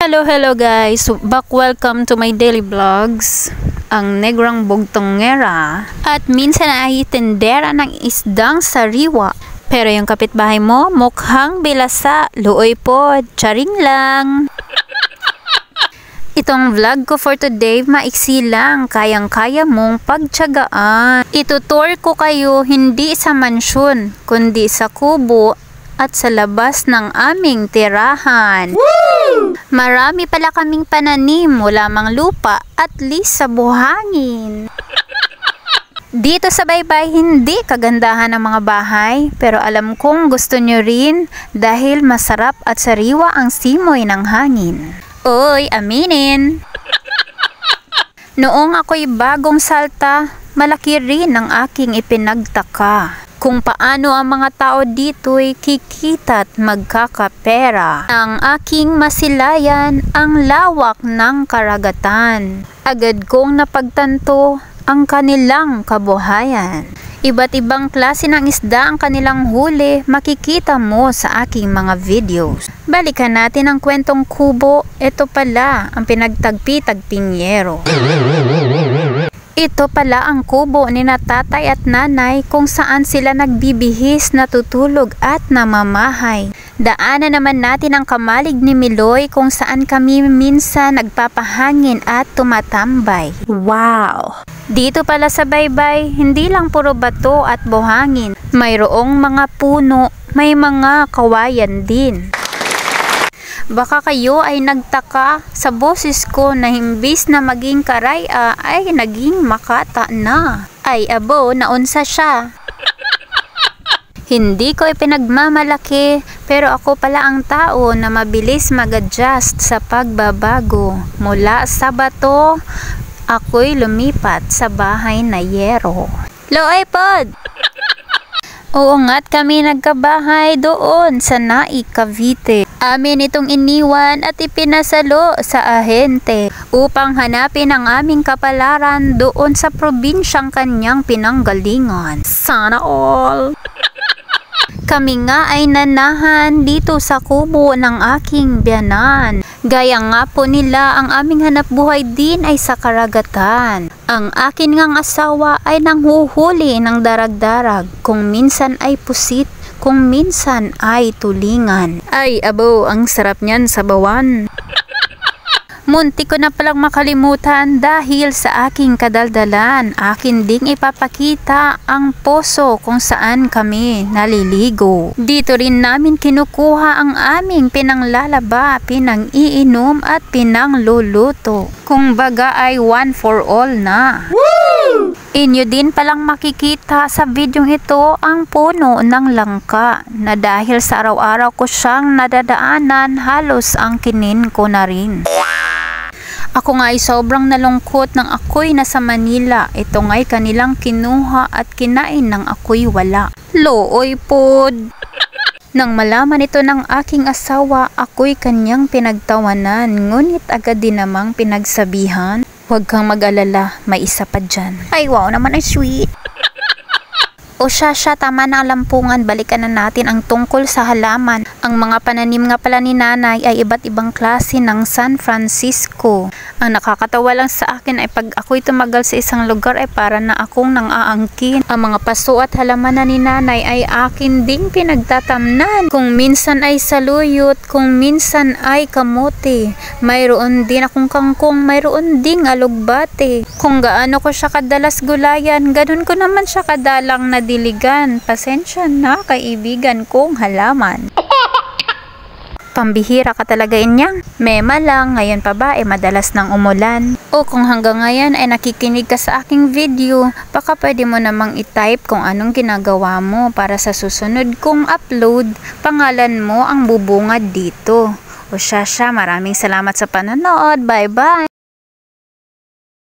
Hello guys, welcome to my daily vlogs. Ang negrang bugtongera at minsan ay tendera ng isdang sariwa. Pero yung kapitbahay mo mukhang bilasa, luoy po, charing lang. Itong vlog ko for today, maiksi lang, kayang-kaya mong pagtiyagaan. Itutour ko kayo hindi sa mansyon, kundi sa kubo at sa labas ng aming tirahan. Woo! Marami pala kaming pananim, wala mang lupa, at least sa buhangin. Dito sa Baybay, hindi kagandahan ng mga bahay, pero alam kong gusto nyo rin dahil masarap at sariwa ang simoy ng hangin. Oy, aminin! Noong ako'y bagong salta, malaki rin ang aking ipinagtaka kung paano ang mga tao dito'y kikita at magkakapera. Ang aking masilayan ang lawak ng karagatan. Agad kong napagtanto ang kanilang kabuhayan. Iba't ibang klase ng isda ang kanilang huli, makikita mo sa aking mga videos. Balikan natin ang kwentong kubo. Ito pala ang pinagtagpi-tagping yero. Ito pala ang kubo ni na tatay at nanay kung saan sila nagbibihis, natutulog at namamahay. Daanan naman natin ang kamalig ni Miloy kung saan kami minsan nagpapahangin at tumatambay. Wow! Dito pala sa Baybay, hindi lang puro bato at buhangin. Mayroong mga puno, may mga kawayan din. Baka kayo ay nagtaka sa boses ko na imbis na maging karaya ay naging makata na. Ay abo, naunsa siya. Hindi ko ipinagmamalaki, pero ako pala ang tao na mabilis mag-adjust sa pagbabago. Mula sa bato, ako'y lumipat sa bahay na yero. Loay pod! Oo nga't kami nagkabahay doon sa Naik, Cavite. Amin itong iniwan at ipinasalo sa ahente upang hanapin ang aming kapalaran doon sa probinsyang kanyang pinanggalingan. Sana all! Kami nga ay nanahan dito sa kubo ng aking biyanan. Gaya nga po nila, ang aming hanap buhay din ay sa karagatan. Ang akin ngang asawa ay nanghuhuli ng darag-darag, kung minsan ay pusit, kung minsan ay tulingan. Ay abo, ang sarap niyan sa bawan. Munti ko na palang makalimutan dahil sa aking kadaldalan, akin ding ipapakita ang poso kung saan kami naliligo. Dito rin namin kinukuha ang aming pinanglalaba, pinang-iinom at pinangluluto. Kung baga ay one for all na. Woo! Inyo din palang makikita sa videong ito ang puno ng langka na dahil sa araw-araw ko siyang nadadaanan, halos ang kinin ko na rin. Ako nga ay sobrang nalungkot nang ako'y nasa Manila. Ito nga'y kanilang kinuha at kinain nang ako'y wala. Looy pod! Nang malaman ito ng aking asawa, ako'y kanyang pinagtawanan. Ngunit agad din namang pinagsabihan, huwag kang mag-alala, may isa pa dyan. Ay wow naman, ay sweet! O siya, tama na ang lampungan, balikan na natin ang tungkol sa halaman. Ang mga pananim nga pala ni nanay ay iba't ibang klase ng San Francisco. Ang nakakatawa lang sa akin ay pag ako'y tumagal sa isang lugar ay para na akong nang-aangkin. Ang mga paso at halaman na ni nanay ay akin ding pinagtatamnan. Kung minsan ay saluyot, kung minsan ay kamote. Mayroon din akong kangkong, mayroon ding alugbate. Kung gaano ko siya kadalas gulayan, ganun ko naman siya kadalang na diligan. Pasensya na, kaibigan kong halaman. Pambihira ka talaga inyang. Mema lang, ngayon pa ba madalas nang umulan? O kung hanggang ngayon ay nakikinig ka sa aking video, baka pwede mo namang i-type kung anong ginagawa mo para sa susunod kong upload, pangalan mo ang bubungad dito. O siya, maraming salamat sa panonood. Bye bye!